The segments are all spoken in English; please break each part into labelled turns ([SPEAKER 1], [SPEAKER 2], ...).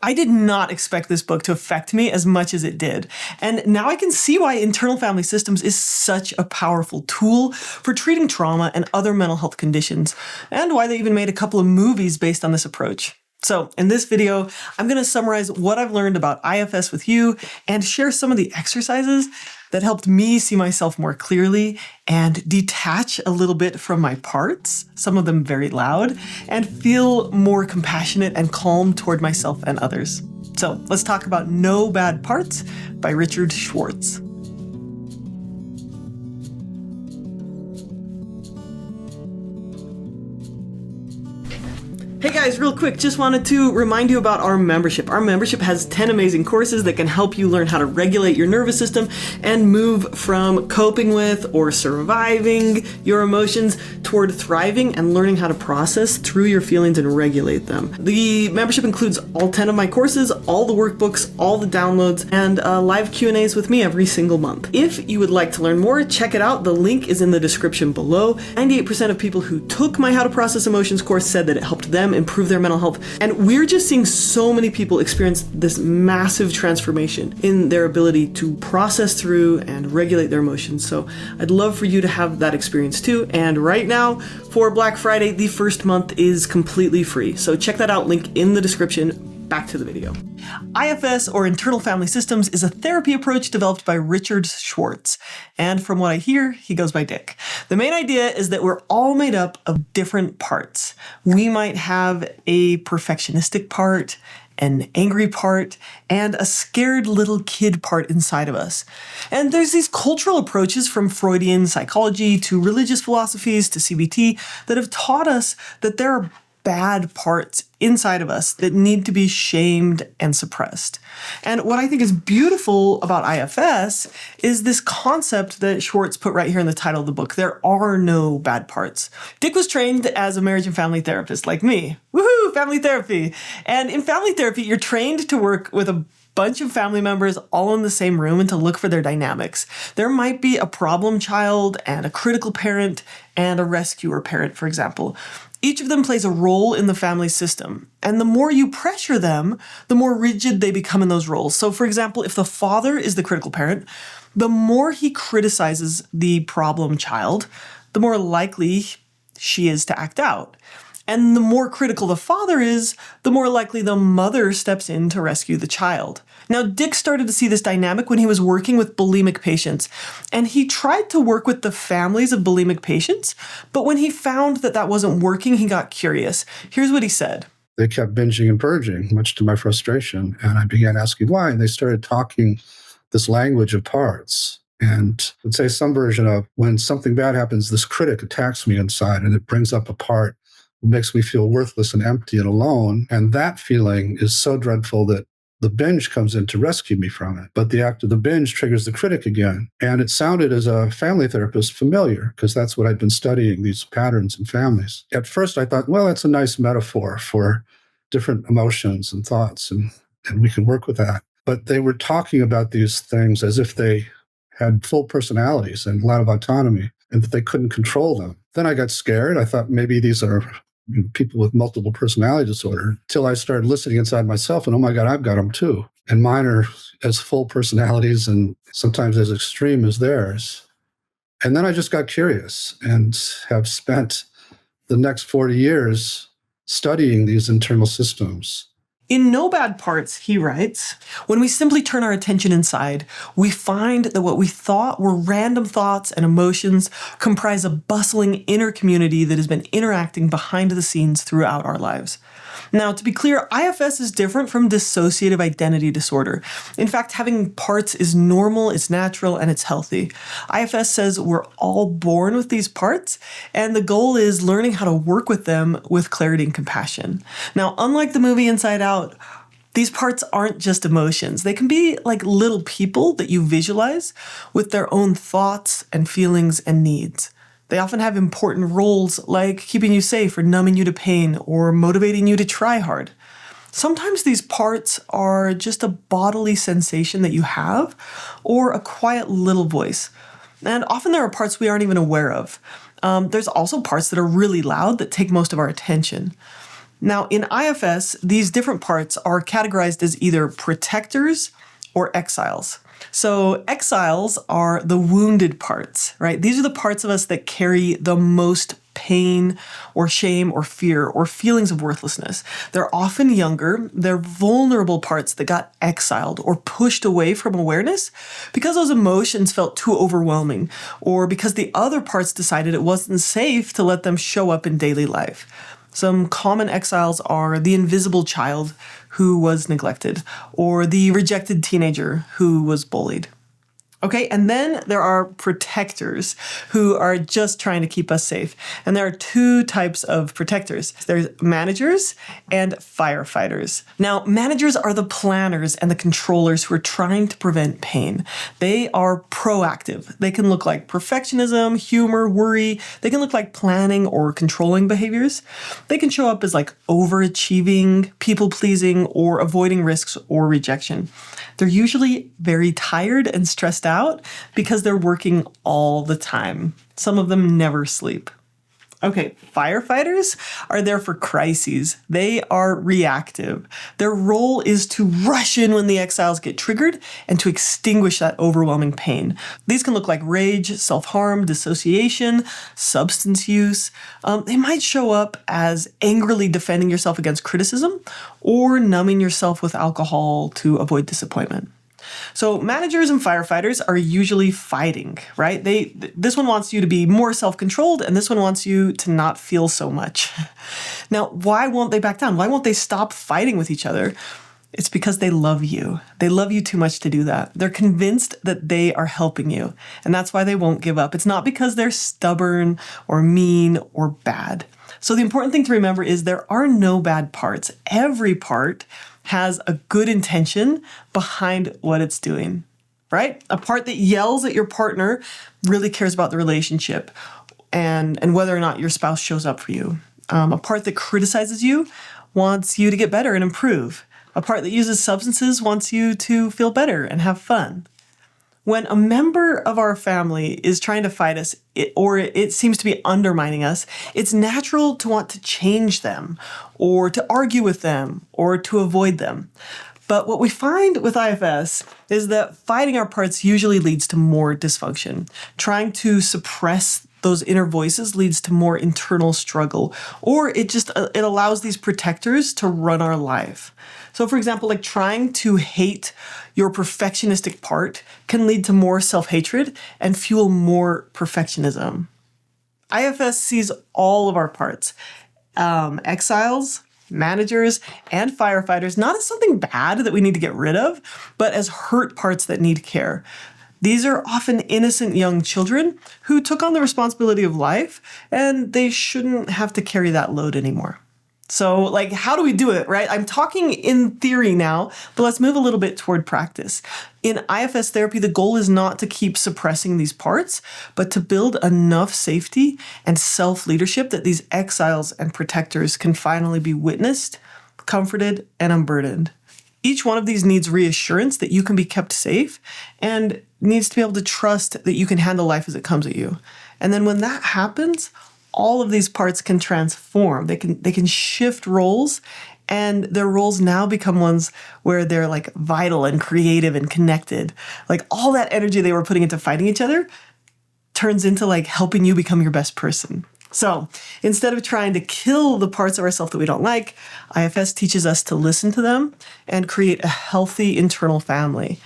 [SPEAKER 1] I did not expect this book to affect me as much as it did. And now I can see why internal family systems is such a powerful tool for treating trauma and other mental health conditions, and why they even made a couple of movies based on this approach. So in this video, I'm going to summarize what I've learned about IFS with you and share some of the exercises that helped me see myself more clearly and detach a little bit from my parts, some of them very loud, and feel more compassionate and calm toward myself and others. So let's talk about No Bad Parts by Richard Schwartz. Hey guys, real quick, just wanted to remind you about our membership. Our membership has 10 amazing courses that can help you learn how to regulate your nervous system and move from coping with or surviving your emotions toward thriving and learning how to process through your feelings and regulate them. The membership includes all 10 of my courses, all the workbooks, all the downloads, and live Q&As with me every single month. If you would like to learn more, check it out. The link is in the description below. 98% of people who took my How to Process Emotions course said that it helped them improve their mental health. And we're just seeing so many people experience this massive transformation in their ability to process through and regulate their emotions. So I'd love for you to have that experience too. And right now, for Black Friday, the first month is completely free. So check that out, link in the description. Back to the video. IFS, or Internal Family Systems, is a therapy approach developed by Richard Schwartz. And from what I hear, he goes by Dick. The main idea is that we're all made up of different parts. We might have a perfectionistic part, an angry part, and a scared little kid part inside of us. And there's these cultural approaches from Freudian psychology to religious philosophies to CBT that have taught us that there are bad parts inside of us that need to be shamed and suppressed. And what I think is beautiful about IFS is this concept that Schwartz put right here in the title of the book. There are no bad parts. Dick was trained as a marriage and family therapist like me. Woohoo, family therapy. And in family therapy, you're trained to work with a bunch of family members all in the same room and to look for their dynamics. There might be a problem child and a critical parent and a rescuer parent, for example. Each of them plays a role in the family system, and the more you pressure them, the more rigid they become in those roles. So, for example, if the father is the critical parent, the more he criticizes the problem child, the more likely she is to act out. And the more critical the father is, the more likely the mother steps in to rescue the child. Now, Dick started to see this dynamic when he was working with bulimic patients, and he tried to work with the families of bulimic patients, but when he found that that wasn't working, he got curious. Here's what he said.
[SPEAKER 2] They kept binging and purging, much to my frustration, and I began asking why, and they started talking this language of parts. And let's say some version of, when something bad happens, this critic attacks me inside, and it brings up a part that makes me feel worthless and empty and alone. And that feeling is so dreadful that the binge comes in to rescue me from it. But the act of the binge triggers the critic again. And it sounded, as a family therapist, familiar, because that's what I'd been studying, these patterns in families. At first, I thought, well, that's a nice metaphor for different emotions and thoughts, and we can work with that. But they were talking about these things as if they had full personalities and a lot of autonomy, and that they couldn't control them. Then I got scared. I thought maybe these are people with multiple personality disorder, till I started listening inside myself, and oh my God, I've got them too. And mine are as full personalities and sometimes as extreme as theirs. And then I just got curious and have spent the next 40 years studying these internal systems.
[SPEAKER 1] In No Bad Parts, he writes, when we simply turn our attention inside, we find that what we thought were random thoughts and emotions comprise a bustling inner community that has been interacting behind the scenes throughout our lives. Now, to be clear, IFS is different from dissociative identity disorder. In fact, having parts is normal, it's natural, and it's healthy. IFS says we're all born with these parts, and the goal is learning how to work with them with clarity and compassion. Now, unlike the movie Inside Out, these parts aren't just emotions. They can be like little people that you visualize with their own thoughts and feelings and needs. They often have important roles like keeping you safe or numbing you to pain or motivating you to try hard. Sometimes these parts are just a bodily sensation that you have or a quiet little voice. And often there are parts we aren't even aware of. There's also parts that are really loud that take most of our attention. Now, in IFS, these different parts are categorized as either protectors or exiles. So exiles are the wounded parts, right? These are the parts of us that carry the most pain or shame or fear or feelings of worthlessness. They're often younger. They're vulnerable parts that got exiled or pushed away from awareness because those emotions felt too overwhelming, or because the other parts decided it wasn't safe to let them show up in daily life. Some common exiles are the invisible child who was neglected, or the rejected teenager who was bullied. Okay, and then there are protectors who are just trying to keep us safe. And there are two types of protectors. There's managers and firefighters. Now, managers are the planners and the controllers who are trying to prevent pain. They are proactive. They can look like perfectionism, humor, worry. They can look like planning or controlling behaviors. They can show up as like overachieving, people-pleasing, or avoiding risks or rejection. They're usually very tired and stressed out because they're working all the time. Some of them never sleep. Okay, firefighters are there for crises. They are reactive. Their role is to rush in when the exiles get triggered and to extinguish that overwhelming pain. These can look like rage, self-harm, dissociation, substance use. They might show up as angrily defending yourself against criticism or numbing yourself with alcohol to avoid disappointment. So managers and firefighters are usually fighting, right? This one wants you to be more self-controlled, and this one wants you to not feel so much. Now, why won't they back down? Why won't they stop fighting with each other? It's because they love you. They love you too much to do that. They're convinced that they are helping you, and that's why they won't give up. It's not because they're stubborn or mean or bad. So the important thing to remember is there are no bad parts. Every part has a good intention behind what it's doing, right? A part that yells at your partner really cares about the relationship and whether or not your spouse shows up for you. A part that criticizes you wants you to get better and improve. A part that uses substances wants you to feel better and have fun. When a member of our family is trying to fight us, or it seems to be undermining us, it's natural to want to change them, or to argue with them, or to avoid them. But what we find with IFS is that fighting our parts usually leads to more dysfunction. Trying to suppress those inner voices leads to more internal struggle, or it allows these protectors to run our life. So for example, like trying to hate your perfectionistic part can lead to more self-hatred and fuel more perfectionism. IFS sees all of our parts, exiles, managers, and firefighters, not as something bad that we need to get rid of, but as hurt parts that need care. These are often innocent young children who took on the responsibility of life, and they shouldn't have to carry that load anymore. So, like, how do we do it, right? I'm talking in theory now, but let's move a little bit toward practice. In IFS therapy, the goal is not to keep suppressing these parts, but to build enough safety and self-leadership that these exiles and protectors can finally be witnessed, comforted, and unburdened. Each one of these needs reassurance that you can be kept safe and needs to be able to trust that you can handle life as it comes at you. And then when that happens, all of these parts can transform. They can shift roles, and their roles now become ones where they're like vital and creative and connected. Like all that energy they were putting into fighting each other turns into like helping you become your best person. So instead of trying to kill the parts of ourselves that we don't like, IFS teaches us to listen to them and create a healthy internal family.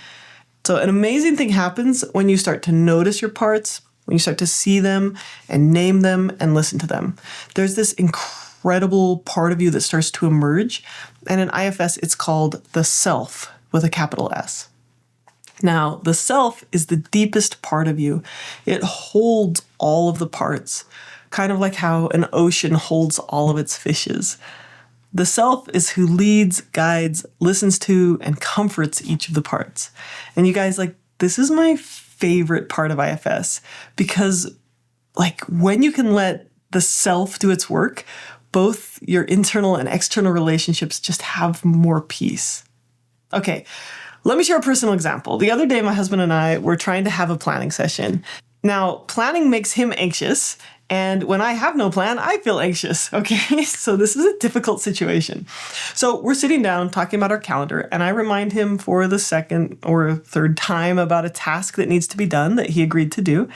[SPEAKER 1] So an amazing thing happens when you start to notice your parts, when you start to see them and name them and listen to them. There's this incredible part of you that starts to emerge. And in IFS, it's called the self with a capital S. Now, the self is the deepest part of you. It holds all of the parts, kind of like how an ocean holds all of its fishes. The self is who leads, guides, listens to, and comforts each of the parts. And you guys, like, this is my favorite part of IFS because, like, when you can let the self do its work, both your internal and external relationships just have more peace. Okay, let me share a personal example. The other day, my husband and I were trying to have a planning session. Now, planning makes him anxious, and when I have no plan, I feel anxious, okay? So this is a difficult situation. So we're sitting down talking about our calendar, and I remind him for the second or third time about a task that needs to be done that he agreed to do,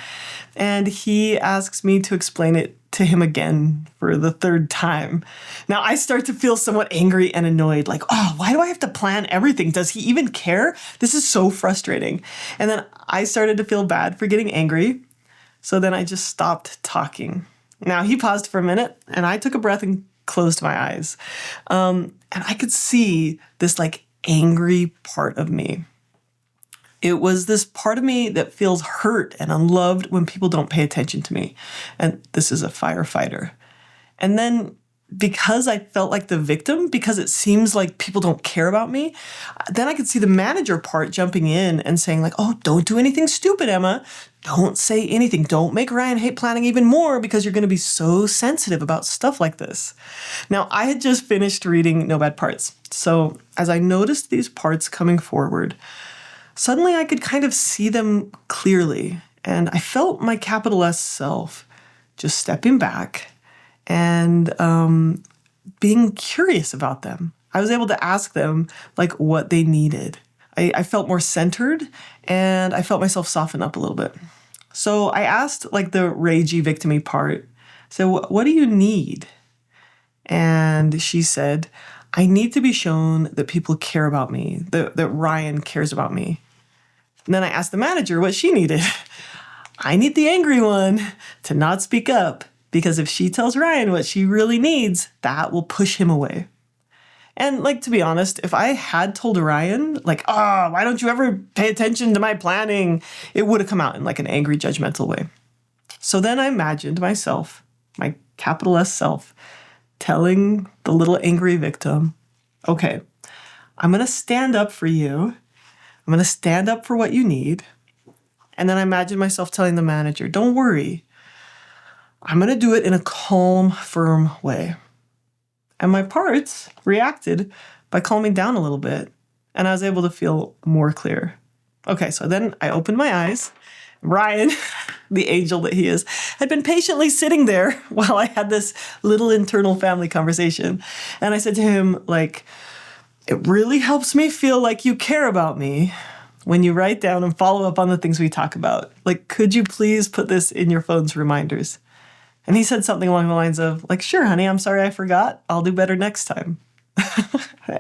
[SPEAKER 1] and he asks me to explain it to him again for the third time. Now I start to feel somewhat angry and annoyed, like, oh, why do I have to plan everything? Does he even care? This is so frustrating. And then I started to feel bad for getting angry. So then I just stopped talking. Now he paused for a minute and I took a breath and closed my eyes. And I could see this like angry part of me. It was this part of me that feels hurt and unloved when people don't pay attention to me. And this is a firefighter. And then because I felt like the victim, because it seems like people don't care about me, then I could see the manager part jumping in and saying like, oh, don't do anything stupid, Emma. Don't say anything. Don't make Ryan hate planning even more because you're going to be so sensitive about stuff like this. Now, I had just finished reading No Bad Parts. So as I noticed these parts coming forward, suddenly I could kind of see them clearly. And I felt my capital S self just stepping back and being curious about them. I was able to ask them like what they needed. I felt more centered and I felt myself soften up a little bit. So I asked like the ragey victim-y part, so what do you need? And she said, I need to be shown that people care about me, that Ryan cares about me. And then I asked the manager what she needed. I need the angry one to not speak up, because if she tells Ryan what she really needs, that will push him away. And like, to be honest, if I had told Ryan, like, oh, why don't you ever pay attention to my planning? It would have come out in like an angry, judgmental way. So then I imagined myself, my capital S self, telling the little angry victim, okay, I'm going to stand up for you. I'm going to stand up for what you need. And then I imagined myself telling the manager, don't worry. I'm going to do it in a calm, firm way. And my parts reacted by calming down a little bit. And I was able to feel more clear. Okay, so then I opened my eyes. Ryan, the angel that he is, had been patiently sitting there while I had this little internal family conversation. And I said to him, like, it really helps me feel like you care about me when you write down and follow up on the things we talk about. Like, could you please put this in your phone's reminders? And he said something along the lines of, like, sure, honey, I'm sorry I forgot. I'll do better next time.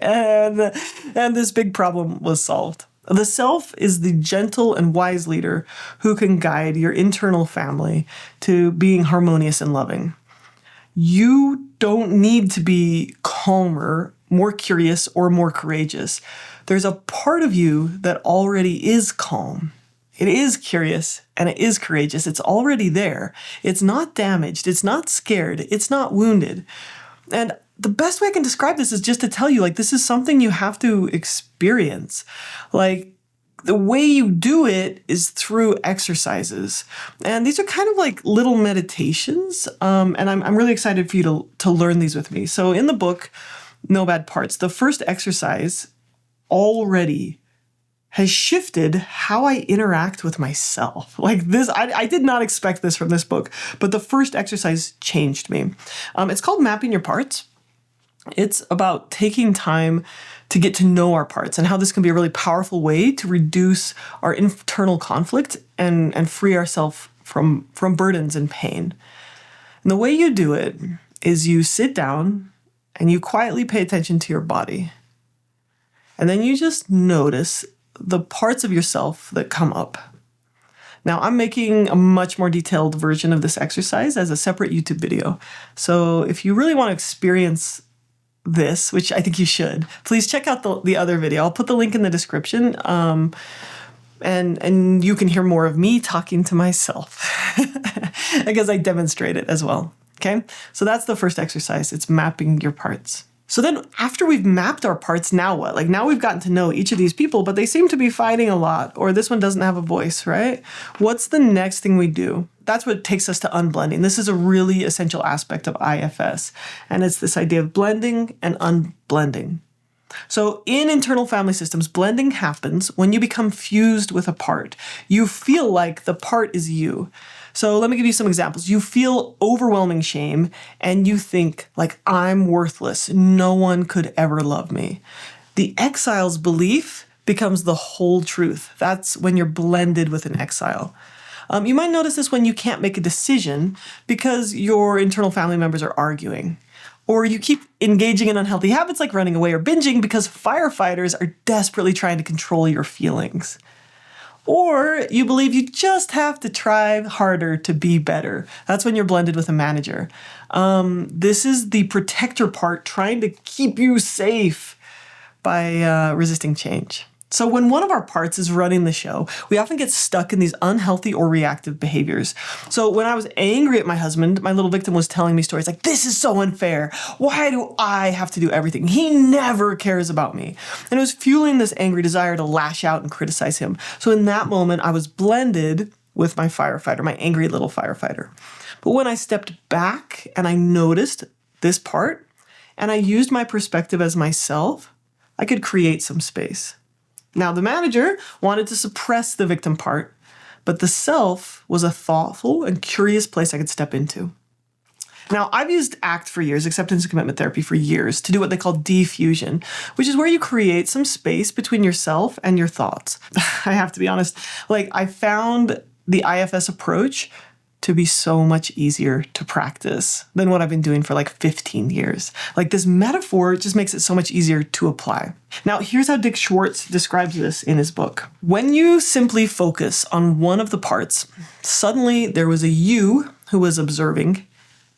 [SPEAKER 1] and this big problem was solved. The self is the gentle and wise leader who can guide your internal family to being harmonious and loving. You don't need to be calmer, more curious, or more courageous. There's a part of you that already is calm. It is curious and it is courageous. It's already there. It's not damaged. It's not scared. It's not wounded. And the best way I can describe this is just to tell you, like, this is something you have to experience. Like, the way you do it is through exercises. And these are kind of like little meditations. And I'm really excited for you to learn these with me. So in the book, No Bad Parts, the first exercise already has shifted how I interact with myself. Like this, I did not expect this from this book, but the first exercise changed me. It's called Mapping Your Parts. It's about taking time to get to know our parts and how this can be a really powerful way to reduce our internal conflict and free ourselves from burdens and pain. And the way you do it is you sit down and you quietly pay attention to your body. And then you just notice the parts of yourself that come up. Now, I'm making a much more detailed version of this exercise as a separate YouTube video. So if you really want to experience this, which I think you should, please check out the other video. I'll put the link in the description. And you can hear more of me talking to myself because I demonstrate it as well. Okay? So that's the first exercise. It's mapping your parts. So then after we've mapped our parts, now what? Like now we've gotten to know each of these people, but they seem to be fighting a lot, or this one doesn't have a voice, right? What's the next thing we do? That's what takes us to unblending. This is a really essential aspect of IFS, and it's this idea of blending and unblending. So in internal family systems, blending happens when you become fused with a part. You feel like the part is you. So let me give you some examples. You feel overwhelming shame and you think like, I'm worthless. No one could ever love me. The exile's belief becomes the whole truth. That's when you're blended with an exile. You might notice this when you can't make a decision because your internal family members are arguing. Or you keep engaging in unhealthy habits like running away or binging because firefighters are desperately trying to control your feelings. Or you believe you just have to try harder to be better. That's when you're blended with a manager. This is the protector part trying to keep you safe by resisting change. So when one of our parts is running the show, we often get stuck in these unhealthy or reactive behaviors. So when I was angry at my husband, my little victim was telling me stories like, this is so unfair. Why do I have to do everything? He never cares about me. And it was fueling this angry desire to lash out and criticize him. So in that moment, I was blended with my firefighter, my angry little firefighter. But when I stepped back and I noticed this part and I used my perspective as myself, I could create some space. Now, the manager wanted to suppress the victim part, but the self was a thoughtful and curious place I could step into. Now, I've used ACT for years, acceptance and commitment therapy for years, to do what they call defusion, which is where you create some space between yourself and your thoughts. I have to be honest, I found the IFS approach to be so much easier to practice than what I've been doing for 15 years. This metaphor just makes it so much easier to apply. Now, here's how Dick Schwartz describes this in his book. When you simply focus on one of the parts, suddenly there was a you who was observing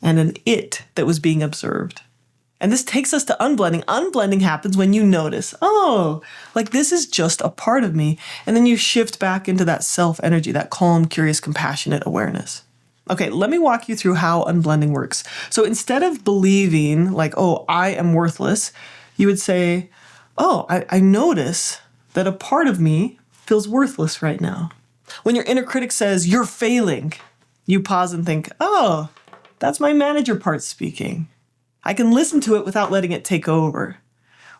[SPEAKER 1] and an it that was being observed. And this takes us to unblending. Unblending happens when you notice, this is just a part of me. And then you shift back into that self energy, that calm, curious, compassionate awareness. Okay, let me walk you through how unblending works. So instead of believing I am worthless, you would say, I notice that a part of me feels worthless right now. When your inner critic says you're failing, you pause and think, that's my manager part speaking. I can listen to it without letting it take over.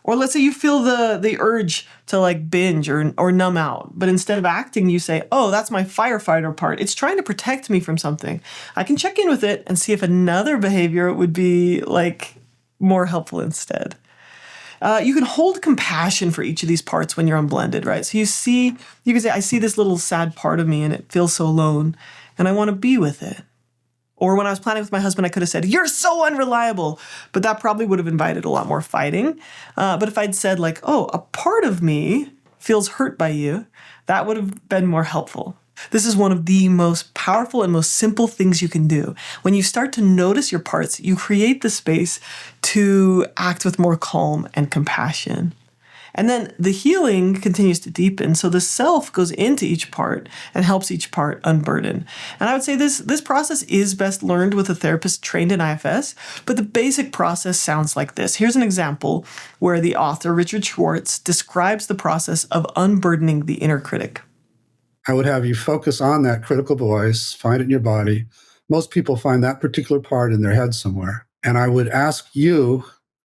[SPEAKER 1] Or let's say you feel the urge to binge or numb out, but instead of acting, you say, that's my firefighter part. It's trying to protect me from something. I can check in with it and see if another behavior would be more helpful instead. You can hold compassion for each of these parts when you're unblended, right? So you can say, I see this little sad part of me and it feels so alone and I want to be with it. Or when I was planning with my husband, I could have said, you're so unreliable. But that probably would have invited a lot more fighting. But if I'd said a part of me feels hurt by you, that would have been more helpful. This is one of the most powerful and most simple things you can do. When you start to notice your parts, you create the space to act with more calm and compassion. And then the healing continues to deepen. So the self goes into each part and helps each part unburden. And I would say this process is best learned with a therapist trained in IFS, but the basic process sounds like this. Here's an example where the author, Richard Schwartz, describes the process of unburdening the inner critic.
[SPEAKER 2] I would have you focus on that critical voice, find it in your body. Most people find that particular part in their head somewhere. And I would ask you,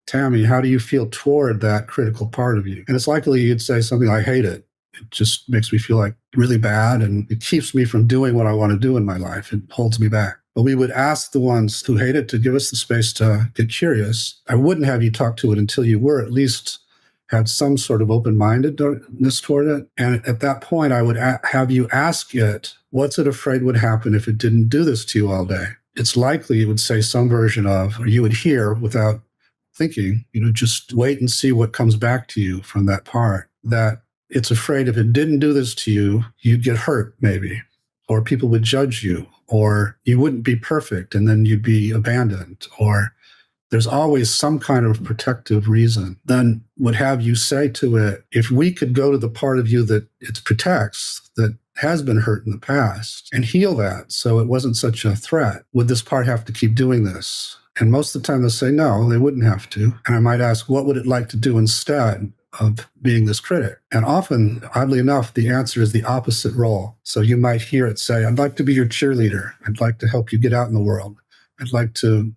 [SPEAKER 2] Tammy, how do you feel toward that critical part of you? And it's likely you'd say something, I hate it. It just makes me feel really bad, and it keeps me from doing what I want to do in my life. It holds me back. But we would ask the ones who hate it to give us the space to get curious. I wouldn't have you talk to it until you were at least had some sort of open-mindedness toward it. And at that point, I would have you ask it, what's it afraid would happen if it didn't do this to you all day? It's likely it would say some version of, or you would hear without thinking, just wait and see what comes back to you from that part, that it's afraid if it didn't do this to you, you'd get hurt maybe, or people would judge you, or you wouldn't be perfect and then you'd be abandoned, or there's always some kind of protective reason. Then would have you say to it, if we could go to the part of you that it protects, that has been hurt in the past, and heal that so it wasn't such a threat, would this part have to keep doing this? And most of the time they'll say, no, they wouldn't have to. And I might ask, what would it like to do instead of being this critic? And often, oddly enough, the answer is the opposite role. So you might hear it say, I'd like to be your cheerleader. I'd like to help you get out in the world. I'd like to,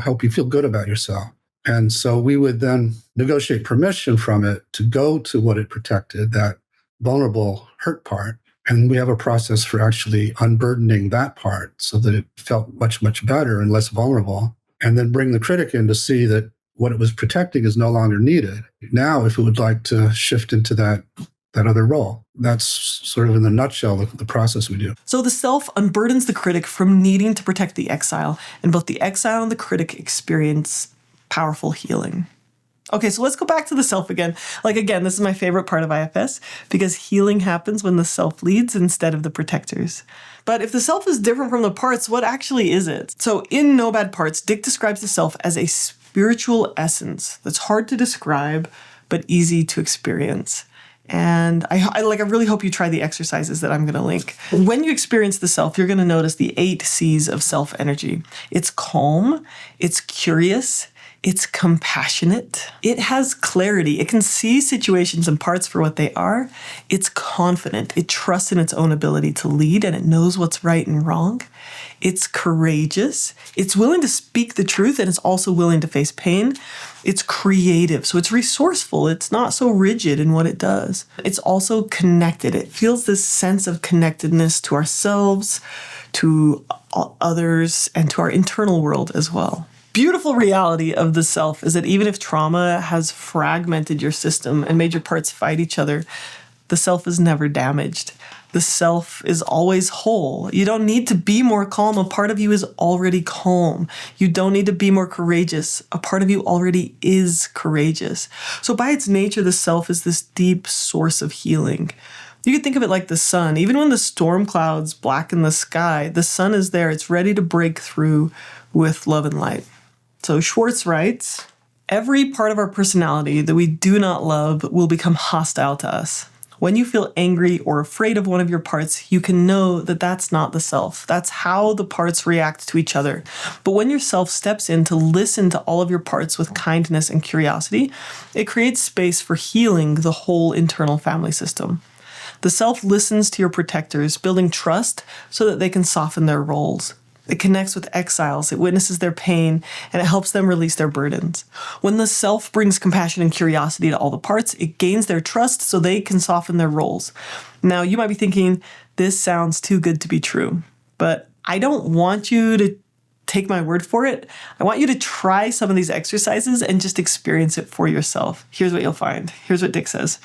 [SPEAKER 2] help you feel good about yourself. And so we would then negotiate permission from it to go to what it protected, that vulnerable hurt part. And we have a process for actually unburdening that part so that it felt much, much better and less vulnerable. And then bring the critic in to see that what it was protecting is no longer needed. Now, if it would like to shift into that other role. That's sort of in the nutshell the process we do.
[SPEAKER 1] So the self unburdens the critic from needing to protect the exile, and both the exile and the critic experience powerful healing. Okay, so let's go back to the self again. Again, this is my favorite part of IFS because healing happens when the self leads instead of the protectors. But if the self is different from the parts, what actually is it? So in No Bad Parts, Dick describes the self as a spiritual essence that's hard to describe, but easy to experience. And I really hope you try the exercises that I'm going to link. When you experience the self, you're going to notice the 8 C's of self-energy. It's calm, it's curious, it's compassionate, it has clarity, it can see situations and parts for what they are, it's confident, it trusts in its own ability to lead, and it knows what's right and wrong. It's courageous, it's willing to speak the truth, and it's also willing to face pain. It's creative, so it's resourceful, it's not so rigid in what it does. It's also connected, it feels this sense of connectedness to ourselves, to others, and to our internal world as well. Beautiful reality of the self is that even if trauma has fragmented your system and made your parts fight each other, the self is never damaged. The self is always whole. You don't need to be more calm. A part of you is already calm. You don't need to be more courageous. A part of you already is courageous. So by its nature, the self is this deep source of healing. You could think of it like the sun. Even when the storm clouds blacken the sky, the sun is there. It's ready to break through with love and light. So Schwartz writes, every part of our personality that we do not love will become hostile to us. When you feel angry or afraid of one of your parts, you can know that that's not the self. That's how the parts react to each other. But when your self steps in to listen to all of your parts with kindness and curiosity, it creates space for healing the whole internal family system. The self listens to your protectors, building trust so that they can soften their roles. It connects with exiles, it witnesses their pain, and it helps them release their burdens. When the self brings compassion and curiosity to all the parts, it gains their trust so they can soften their roles. Now, you might be thinking, this sounds too good to be true, but I don't want you to take my word for it. I want you to try some of these exercises and just experience it for yourself. Here's what you'll find. Here's what Dick says.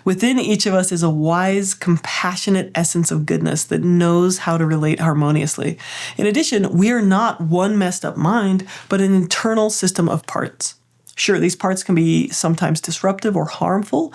[SPEAKER 1] Within each of us is a wise, compassionate essence of goodness that knows how to relate harmoniously. In addition, we are not one messed up mind, but an internal system of parts. Sure, these parts can be sometimes disruptive or harmful,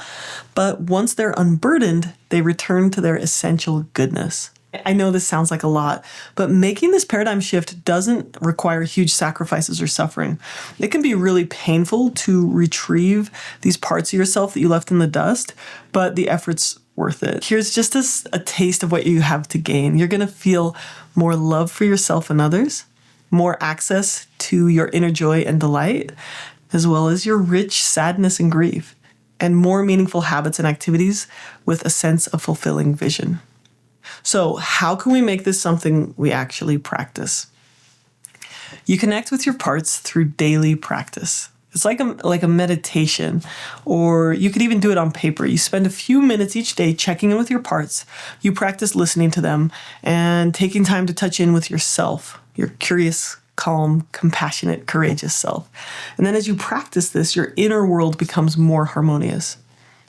[SPEAKER 1] but once they're unburdened, they return to their essential goodness. I know this sounds like a lot, but making this paradigm shift doesn't require huge sacrifices or suffering. It can be really painful to retrieve these parts of yourself that you left in the dust, but the effort's worth it. Here's just a taste of what you have to gain. You're going to feel more love for yourself and others, more access to your inner joy and delight, as well as your rich sadness and grief, and more meaningful habits and activities with a sense of fulfilling vision. So how can we make this something we actually practice? You connect with your parts through daily practice. It's like a meditation, or you could even do it on paper. You spend a few minutes each day checking in with your parts. You practice listening to them and taking time to touch in with yourself, your curious, calm, compassionate, courageous self. And then as you practice this, your inner world becomes more harmonious.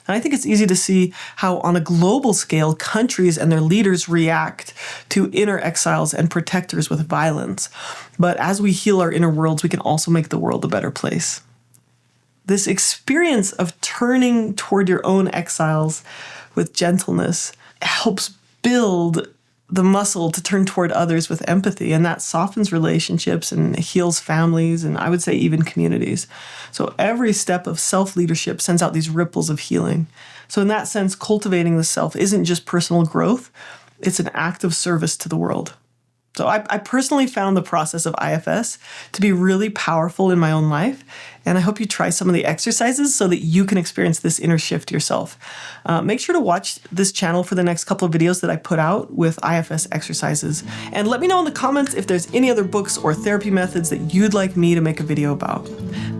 [SPEAKER 1] And I think it's easy to see how on a global scale, countries and their leaders react to inner exiles and protectors with violence. But as we heal our inner worlds, we can also make the world a better place. This experience of turning toward your own exiles with gentleness helps build the muscle to turn toward others with empathy, and that softens relationships and heals families, and I would say even communities. So every step of self-leadership sends out these ripples of healing. So in that sense, cultivating the self isn't just personal growth, it's an act of service to the world. So I personally found the process of IFS to be really powerful in my own life, and I hope you try some of the exercises so that you can experience this inner shift yourself. Make sure to watch this channel for the next couple of videos that I put out with IFS exercises, and let me know in the comments if there's any other books or therapy methods that you'd like me to make a video about.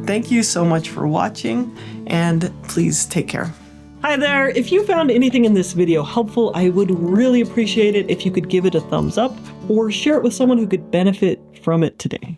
[SPEAKER 1] Thank you so much for watching, and please take care. Hi there! If you found anything in this video helpful, I would really appreciate it if you could give it a thumbs up or share it with someone who could benefit from it today.